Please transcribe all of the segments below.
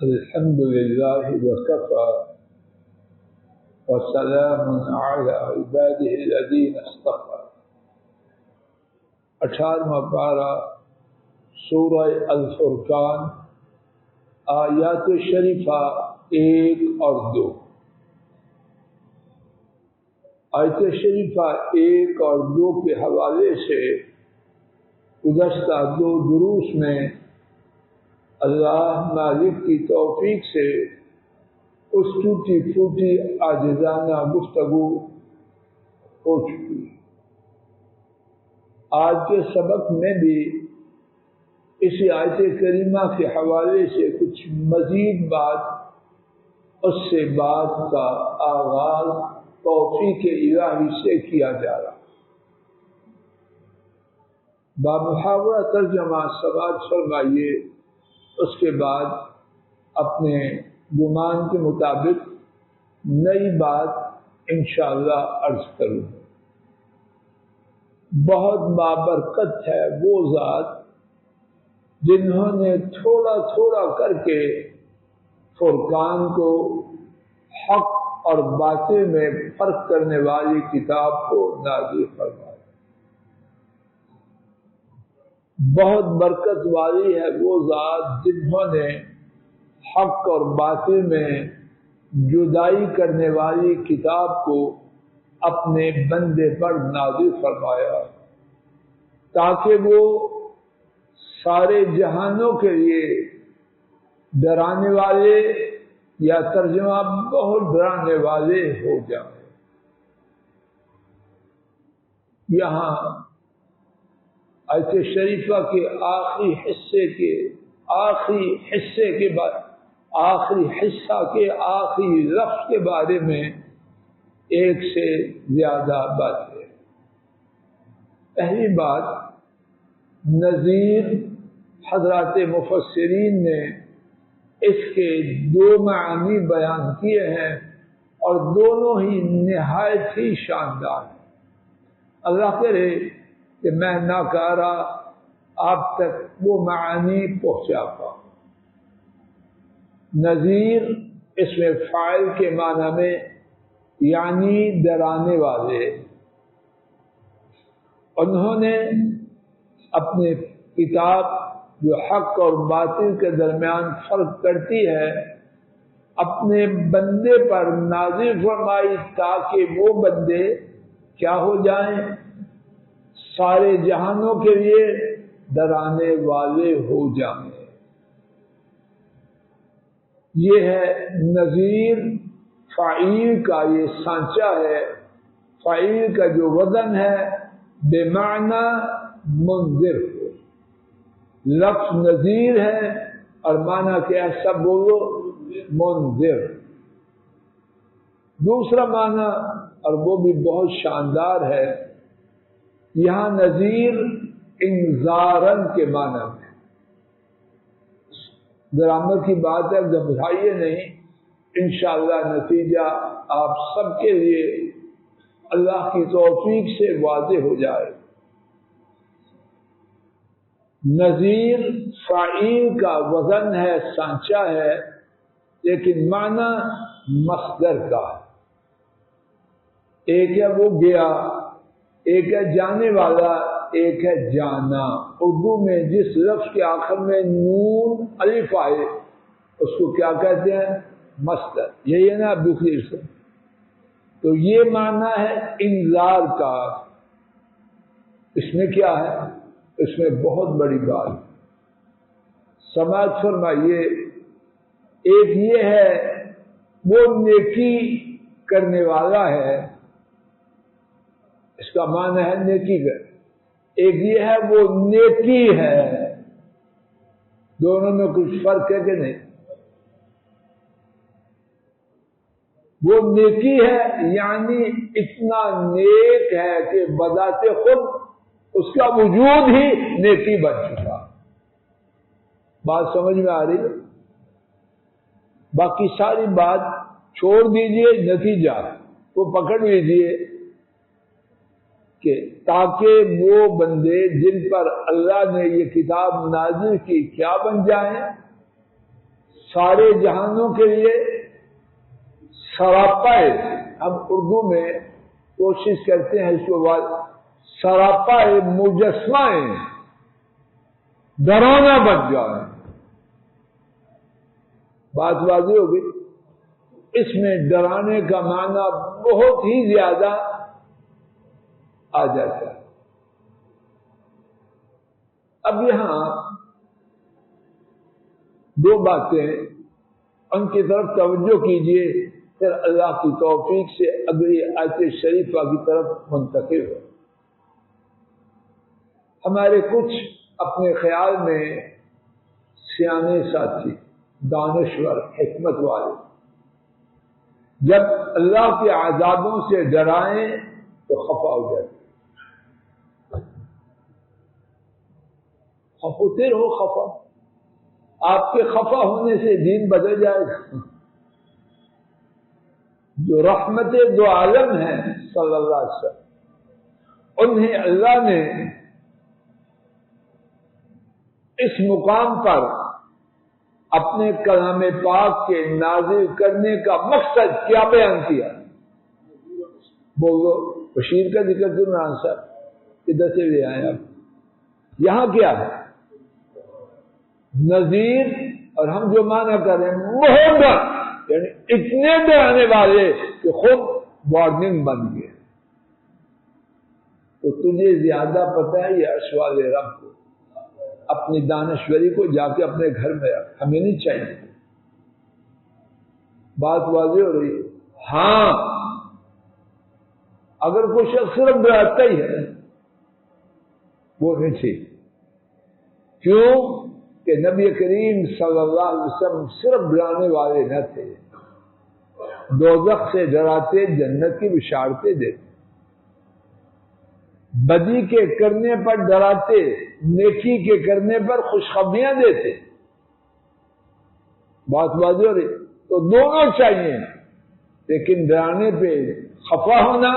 الحمد لله وكفى وسلام على عباده الذين اصطفى 18واں پارہ سورہ الفرقان آیات شریفہ 1 اور 2۔ آیت شریفہ 1 اور 2 کے حوالے سے گزشتہ 2 دروس میں اللہ مالک کی توفیق سے اس ٹوٹی پھوٹی عاجزانہ گفتگو ہو چکی۔ آج کے سبق میں بھی اسی آیت کریمہ کے حوالے سے کچھ مزید بات، اس سے بات کا آغاز توفیق الہی سے کیا جا رہا۔ بامحاورہ ترجمہ سماعت فرمائیے، اس کے بعد اپنے گمان کے مطابق نئی بات انشاءاللہ عرض کروں۔ بہت بابرکت ہے وہ ذات جنہوں نے تھوڑا تھوڑا کر کے فرقان کو، حق اور باطل میں فرق کرنے والی کتاب کو نازل فرمایا۔ بہت برکت والی ہے وہ ذات جنہوں نے حق اور باطل میں جدائی کرنے والی کتاب کو اپنے بندے پر نازل فرمایا، تاکہ وہ سارے جہانوں کے لیے ڈرانے والے یا ترجمہ بہت ڈرانے والے ہو جائیں۔ یہاں آیت شریفہ کے آخری حصے کے آخری لفظ کے بارے میں ایک سے زیادہ باتیں۔ پہلی بات، نذیر حضرات مفسرین نے اس کے 2 معنی بیان کیے ہیں اور دونوں ہی نہایت ہی شاندار ہیں۔ اللہ کرے کہ میں ناکارہ آپ تک وہ معنی پہنچا پاؤں۔ نذیر اس میں فاعل کے معنی میں یعنی ڈرانے والے۔ انہوں نے اپنی کتاب جو حق اور باطل کے درمیان فرق کرتی ہے اپنے بندے پر نازل فرمائی، تاکہ وہ بندے کیا ہو جائیں؟ سارے جہانوں کے لیے ڈرانے والے ہو جائیں۔ یہ ہے نذیر، فاعل کا یہ سانچہ ہے، فاعل کا جو وزن ہے بے معنی منذر ہو۔ لفظ نذیر ہے اور معنی کیا ہے؟ سب بولو، منذر۔ دوسرا معنی اور وہ بھی بہت شاندار ہے، یہاں نذیر انذارن کے معنی میں۔ گرامر کی بات ہے، گھبرائیے نہیں، انشاءاللہ نتیجہ آپ سب کے لیے اللہ کی توفیق سے واضح ہو جائے۔ نذیر فاعل کا وزن ہے، سانچہ ہے، لیکن معنی مصدر کا ہے۔ ایک ہے وہ گیا، ایک ہے جانے والا، ایک ہے جانا۔ اردو میں جس لفظ کے آخر میں نون الف آئے اس کو کیا کہتے ہیں؟ مصدر۔ یہی ہے نا دوسری سے؟ تو یہ معنی ہے انذار کا۔ اس میں کیا ہے؟ اس میں بہت بڑی بات سماعت فرمائیے۔ ایک یہ ہے وہ نیکی کرنے والا ہے، اس کا معنی ہے نیکی کر۔ ایک یہ ہے وہ نیکی ہے، دونوں میں کچھ فرق ہے کہ نہیں؟ وہ نیکی ہے یعنی اتنا نیک ہے کہ بذات خود اس کا وجود ہی نیکی بن چکا۔ بات سمجھ میں آ رہی ہے؟ باقی ساری بات چھوڑ دیجئے، نتیجہ وہ پکڑ لیجئے کہ تاکہ وہ بندے جن پر اللہ نے یہ کتاب نازل کی کیا بن جائیں؟ سارے جہانوں کے لیے سراپا ہے. ہم اردو میں کوشش کرتے ہیں اس کو سراپا ہے، مجسمہ ہے، ڈرانا بن جائے. بات واضح ہوگی. اس میں ڈرانے کا معنی بہت ہی زیادہ آ جاتا ہے. اب یہاں دو باتیں ان کی طرف توجہ کیجیے، پھر اللہ کی توفیق سے اگلی آیت شریفہ کی طرف منتقل ہو. ہمارے کچھ اپنے خیال میں سیانے ساتھی، دانشور، حکمت والے جب اللہ کے عذابوں سے ڈرائیں تو خفا ہو جاتے. ہوتے رہو خفا، آپ کے خفا ہونے سے دین بدل جائے گا. جو رحمت دو عالم ہیں صلی اللہ علیہ وسلم، انہیں اللہ نے اس مقام پر اپنے کلام پاک کے نازل کرنے کا مقصد کیا بیان کیا؟ بولو. بشیر کا ذکر کیوں نہ صاحب کدھر سے لے آئے آپ؟ یہاں کیا ہے؟ نذیر. اور ہم جو معنی کر رہے ہیں محمد، یعنی اتنے ڈرانے والے کہ خود وارننگ بن گئے. تو تجھے زیادہ پتہ ہے یہ اشوال رب کو، اپنی دانشوری کو جا کے اپنے گھر میں رکھ، ہمیں نہیں چاہیے. بات واضح ہو رہی ہے. ہاں اگر کوئی شخص صرف ڈراتا ہی ہے وہ نہیں ٹھیک. کیوں کہ نبی کریم صلی اللہ علیہ وسلم صرف ڈرانے والے نہ تھے، دوزخ سے ڈراتے، جنت کی بشارتیں دیتے، بدی کے کرنے پر ڈراتے، نیکی کے کرنے پر خوشخبریاں دیتے. بات واضح ہو رہی. تو دونوں چاہیے، لیکن ڈرانے پہ خفا ہونا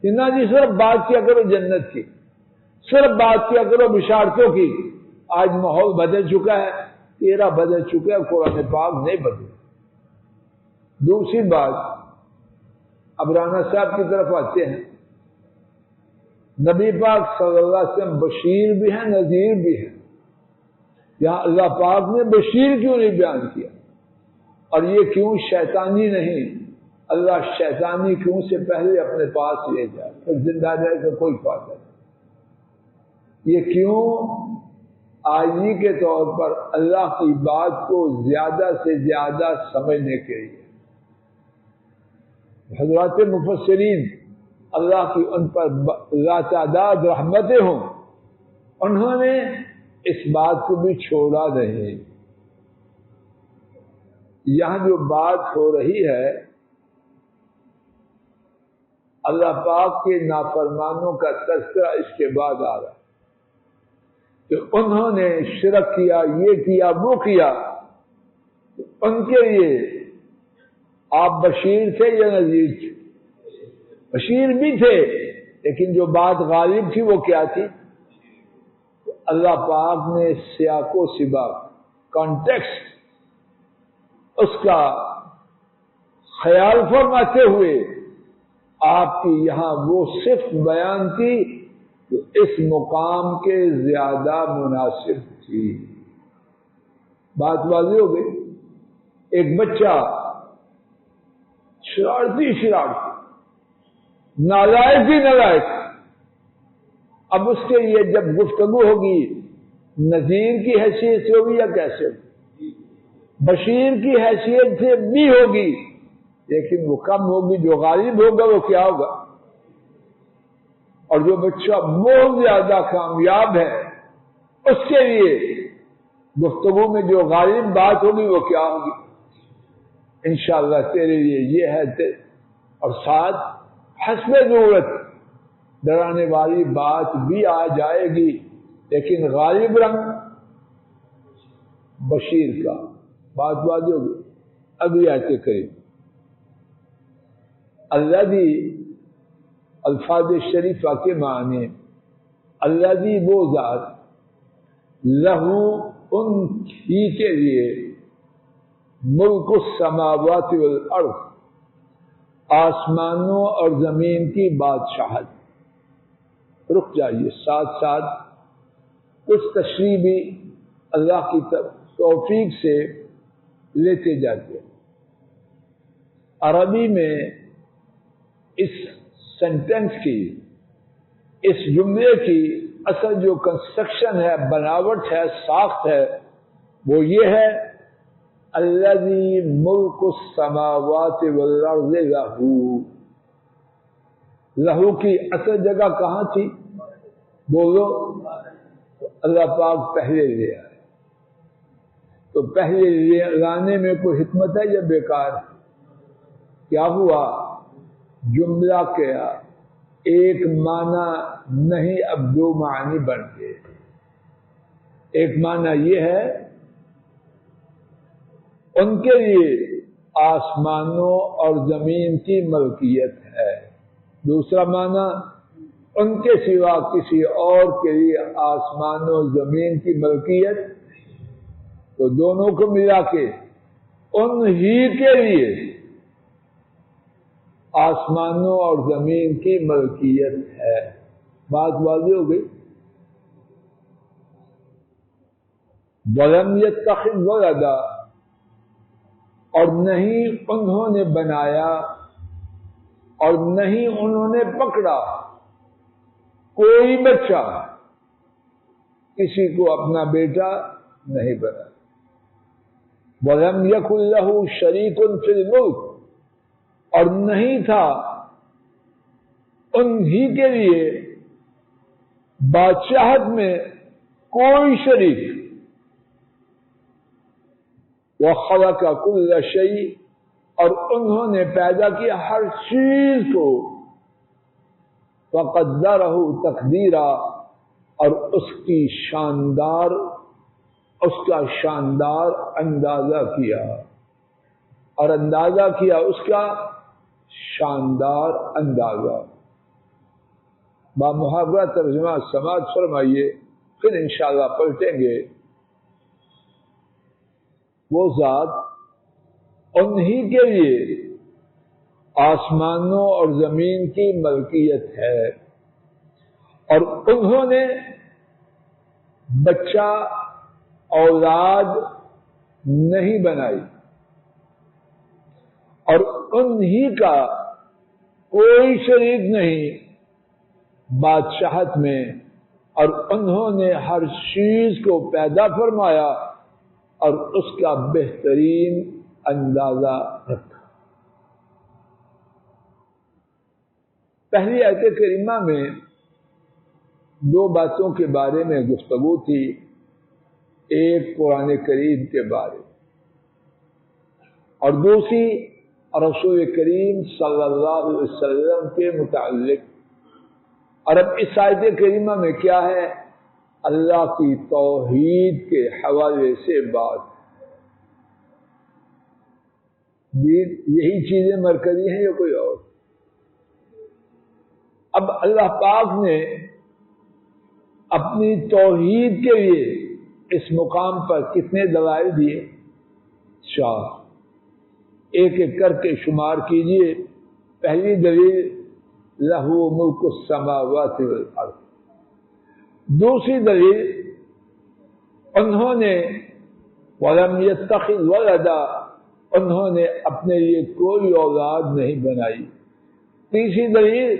کہ نہ جی صرف بات کیا کرو جنت کی، صرف بات کیا کرو بشارتوں کی. آج ماحول بدل چکا ہے، تیرا بدل چکا ہے، قرآن پاک نہیں بدل. دوسری بات، اب رانا صاحب کی طرف آتے ہیں. نبی پاک صلی اللہ علیہ وسلم بشیر بھی ہیں، نذیر بھی ہیں. یہاں اللہ پاک نے بشیر کیوں نہیں بیان کیا؟ اور یہ کیوں شیطانی نہیں؟ اللہ شیطانی کیوں سے پہلے اپنے پاس لے جائے پھر زندہ رہے کا کوئی فائدہ نہیں. یہ کیوں؟ آجی کے طور پر اللہ کی بات کو زیادہ سے زیادہ سمجھنے کے لیے. حضرات مفسرین اللہ کی ان پر لاتعداد رحمتیں ہوں، انہوں نے اس بات کو بھی چھوڑا نہیں. یہاں جو بات ہو رہی ہے اللہ پاک کے نافرمانوں کا تذکرہ اس کے بعد آ رہا کہ انہوں نے شرک کیا، یہ کیا، وہ کیا. ان کے لیے آپ بشیر تھے یا نذیر تھے؟ بشیر بھی تھے، لیکن جو بات غالب تھی وہ کیا تھی؟ اللہ پاک نے سیاق و سباق، کانٹیکسٹ، اس کا خیال فرماتے ہوئے آپ کی یہاں وہ صفت بیان کی جو اس مقام کے زیادہ مناسب تھی. بات واضح ہو گئی. ایک بچہ شرارتی نالائق ہی نالائق، اب اس کے لیے جب گفتگو ہوگی نذیر کی حیثیت سے ہوگی یا کیسے ہوگی؟ بشیر کی حیثیت سے بھی ہوگی، لیکن وہ کم ہوگی. جو غالب ہوگا وہ کیا ہوگا؟ اور جو بچہ بہت زیادہ کامیاب ہے اس کے لیے گفتگو میں جو غالب بات ہوگی وہ کیا ہوگی؟ انشاءاللہ تیرے لیے یہ ہے. اور ساتھ حسب ضرورت ڈرانے والی بات بھی آ جائے گی، لیکن غالب رنگ بشیر کا. بات واضح ہوگی. ابھی آتے کریم الذی، الفاظ شریفہ کے معنی الذی وہ ذات، لہو ان ہی کے لیے، ملک السماوات والارض، آسمانوں اور زمین کی بادشاہت۔ رک جائیے، ساتھ ساتھ کچھ تشریح بھی اللہ کی توفیق سے لیتے جاتے ہیں۔ عربی میں اس سینٹینس کی، اس جملے کی اصل جو کنسٹرکشن ہے، بناوٹ ہے، ساخت ہے، وہ یہ ہے الذی ملک السماوات والارض لہو۔ لہو کی اصل جگہ کہاں تھی؟ بولو۔ اللہ پاک پہلے لے آئے، تو پہلے لانے میں کوئی حکمت ہے یا بیکار؟ کیا ہوا؟ جملہ کیا ایک معنی نہیں، اب دو معنی بن گئے۔ ایک معنی یہ ہے ان کے لیے آسمانوں اور زمین کی ملکیت ہے، دوسرا معنی ان کے سوا کسی اور کے لیے آسمانوں اور زمین کی ملکیت، تو دونوں کو ملا کے ان ہی کے لیے آسمانوں اور زمین کی ملکیت ہے۔ بات واضح ہو گئی؟ وَلَمْ يَتَّخِذْ وَلَدًا، اور نہیں انہوں نے بنایا اور نہیں انہوں نے پکڑا کوئی بچہ، کسی کو اپنا بیٹا نہیں بنا۔ وَلَمْ يَكُنْ لَهُ شَرِيكٌ فِي الْمُلْكِ، اور نہیں تھا انہی کے لیے بادشاہت میں کوئی شریک۔ وَخَلَقَ كُلَّ شَيْءٍ، اور انہوں نے پیدا کیا ہر چیز کو، وَقَدَّرَهُ تَقْدِيرًا، اور اس کا شاندار اندازہ کیا، اور اندازہ کیا اس کا شاندار اندازہ۔ بامحاورہ ترجمہ سماعت فرمائیے، پھر انشاءاللہ پلٹیں گے۔ وہ ذات انہی کے لیے آسمانوں اور زمین کی ملکیت ہے، اور انہوں نے بچہ اولاد نہیں بنائی، اور انہی کا کوئی شریک نہیں بادشاہت میں، اور انہوں نے ہر چیز کو پیدا فرمایا اور اس کا بہترین اندازہ رکھا۔ پہلی آیت کریمہ میں دو باتوں کے بارے میں گفتگو تھی، ایک قرآن کریم کے بارے اور دوسری رسول کریم صلی اللہ علیہ وسلم کے متعلق۔ اور اب اس آیت کریمہ میں کیا ہے؟ اللہ کی توحید کے حوالے سے بات۔ یہی چیزیں مرکزی ہیں یا کوئی اور؟ اب اللہ پاک نے اپنی توحید کے لیے اس مقام پر کتنے دلائل دیے؟ 4، ایک ایک کر کے شمار کیجئے۔ پہلی دلیل لہو ملک السماوات والارض، دوسری دلیل انہوں نے وَلَمْ يَتَّخِذْ وَلَدًا، انہوں نے اپنے لیے کوئی اولاد نہیں بنائی، تیسری دلیل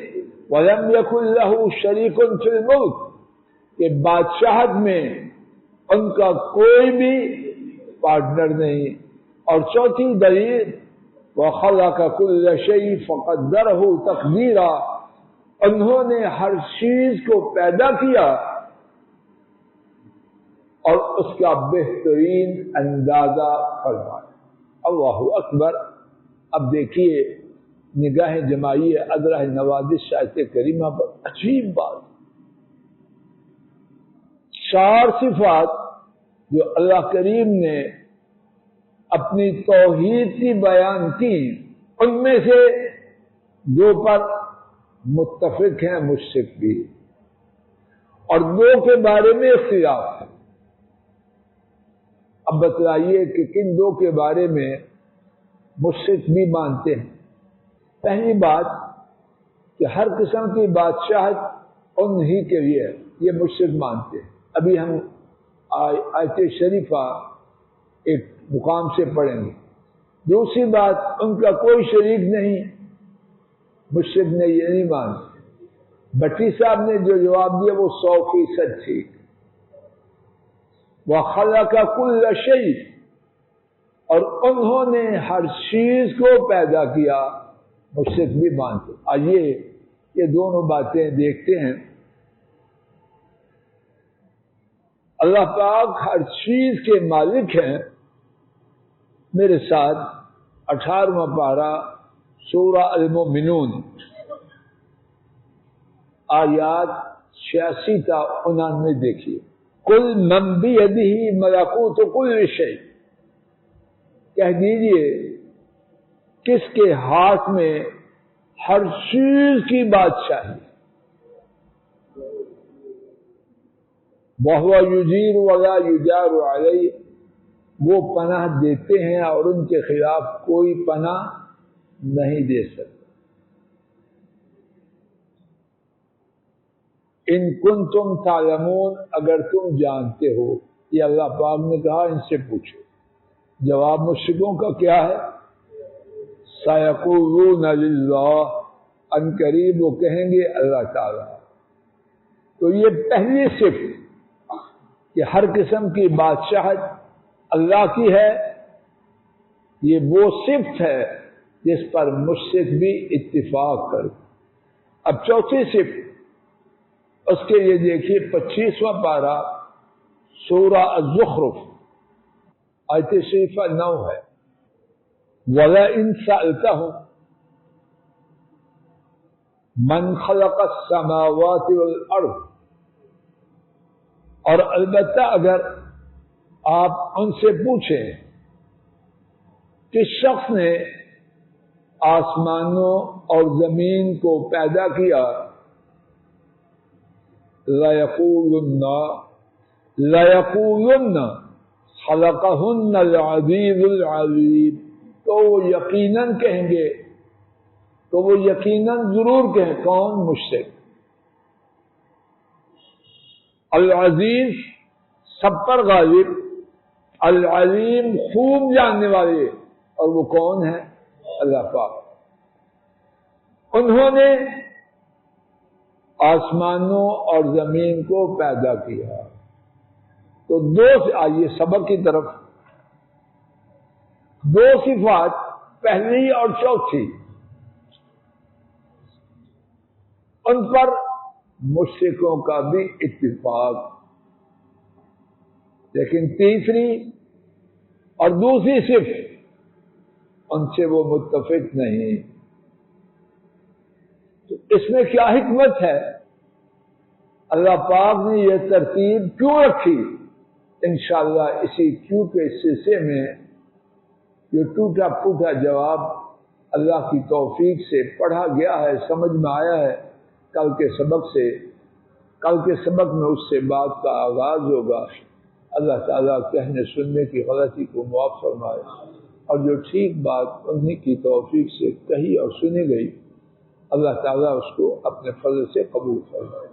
وَلَمْ يَكُنْ لَهُ شَرِيكٌ فِي الْمُلْكِ، کہ بادشاہت میں ان کا کوئی بھی پارٹنر نہیں، اور چوتھی دلیل وَخَلَقَ كُلَّ شَيْءٍ فَقَدَّرَهُ تَقْدِيرًا، انہوں نے ہر چیز کو پیدا کیا اور اس کا بہترین اندازہ فرمایا۔ اللہ اکبر۔ اب دیکھیے، نگاہ جمائیے ادرہ نوازش آیت کریمہ پر، عجیب بات، 4 صفات جو اللہ کریم نے اپنی توحید کی بیان کی، ان میں سے 2 پر متفق ہیں مشرک بھی، اور 2 کے بارے میں اختلاف ہے۔ اب بتلائیے کہ کن دو کے بارے میں مشرک بھی مانتے ہیں؟ پہلی بات کہ ہر قسم کی بادشاہت ان ہی کے لیے یہ مشرک مانتے ہیں. ابھی ہم آیت شریفہ ایک مقام سے پڑھیں گے. دوسری بات ان کا کوئی شریک نہیں، مشرک نے یہ نہیں مانتے. بٹی صاحب نے جو جواب دیا وہ 100% ٹھیک. وَخَلَقَ كُلَّ شَيْءٍ، اور انہوں نے ہر چیز کو پیدا کیا، مشرک بھی مانتے. آئیے یہ دونوں باتیں دیکھتے ہیں. اللہ پاک ہر چیز کے مالک ہیں. میرے ساتھ 18واں پارہ سورہ المؤمنون آیات 86 تا 99 دیکھیے. قُلْ مَنْ بِيَدِهِ مَلَكُوتُ كُلِّ شَيْءٍ، کہہ دیجئے کس کے ہاتھ میں ہر چیز کی بادشاہی. وَهُوَ يُجِيرُ وَلَا يُجَارُ عَلَيْهِ، وہ پناہ دیتے ہیں اور ان کے خلاف کوئی پناہ نہیں دے سکتے. ان کنتم تعلمون، اگر تم جانتے ہو. یہ اللہ پاک نے کہا ان سے پوچھو. جواب مشرکوں کا کیا ہے؟ سَيَقُولُونَ لِلَّهِ، ان قریب وہ کہیں گے اللہ تعالی. تو یہ پہلی صفت کہ ہر قسم کی بادشاہت اللہ کی ہے، یہ وہ صفت ہے جس پر مشرک بھی اتفاق کر. اب چوتھی صفت اس کے لیے دیکھیے 25واں پارہ سورہ الزخرف آیت شریفہ 9 ہے. وَلَئِن سَأَلْتَهُمْ مَنْ خَلَقَ السَّمَاوَاتِ وَالْأَرْضِ، اور البتہ اگر آپ ان سے پوچھیں کس شخص نے آسمانوں اور زمین کو پیدا کیا، لَيَقُولُنَّ خَلَقَهُنَّ الْعَزِيزُ الْعَلِيمُ، تو وہ یقیناً کہیں گے، تو وہ یقیناً ضرور کہیں. کون؟ مشرک. العزیز سب پر غالب، العلیم خوب جاننے والے، اور وہ کون ہے؟ اللہ پاک. انہوں نے آسمانوں اور زمین کو پیدا کیا. تو دو آئیے سبق کی طرف. دو صفات، پہلی اور چوتھی، ان پر مشرکوں کا بھی اتفاق. لیکن تیسری اور دوسری صفت ان سے وہ متفق نہیں. تو اس میں کیا حکمت ہے؟ اللہ پاک نے یہ ترتیب کیوں رکھی؟ انشاءاللہ اسی کیوں کے سلسلے میں یہ ٹوٹا پھوٹا جواب اللہ کی توفیق سے پڑھا گیا ہے، سمجھ میں آیا ہے. کل کے سبق میں اس سے بات کا آغاز ہوگا. اللہ تعالیٰ کہنے سننے کی غلطی کو معاف فرمائے، اور جو ٹھیک بات انہی کی توفیق سے کہی اور سنی گئی، اللہ تعالیٰ اس کو اپنے فضل سے قبول فرمائے.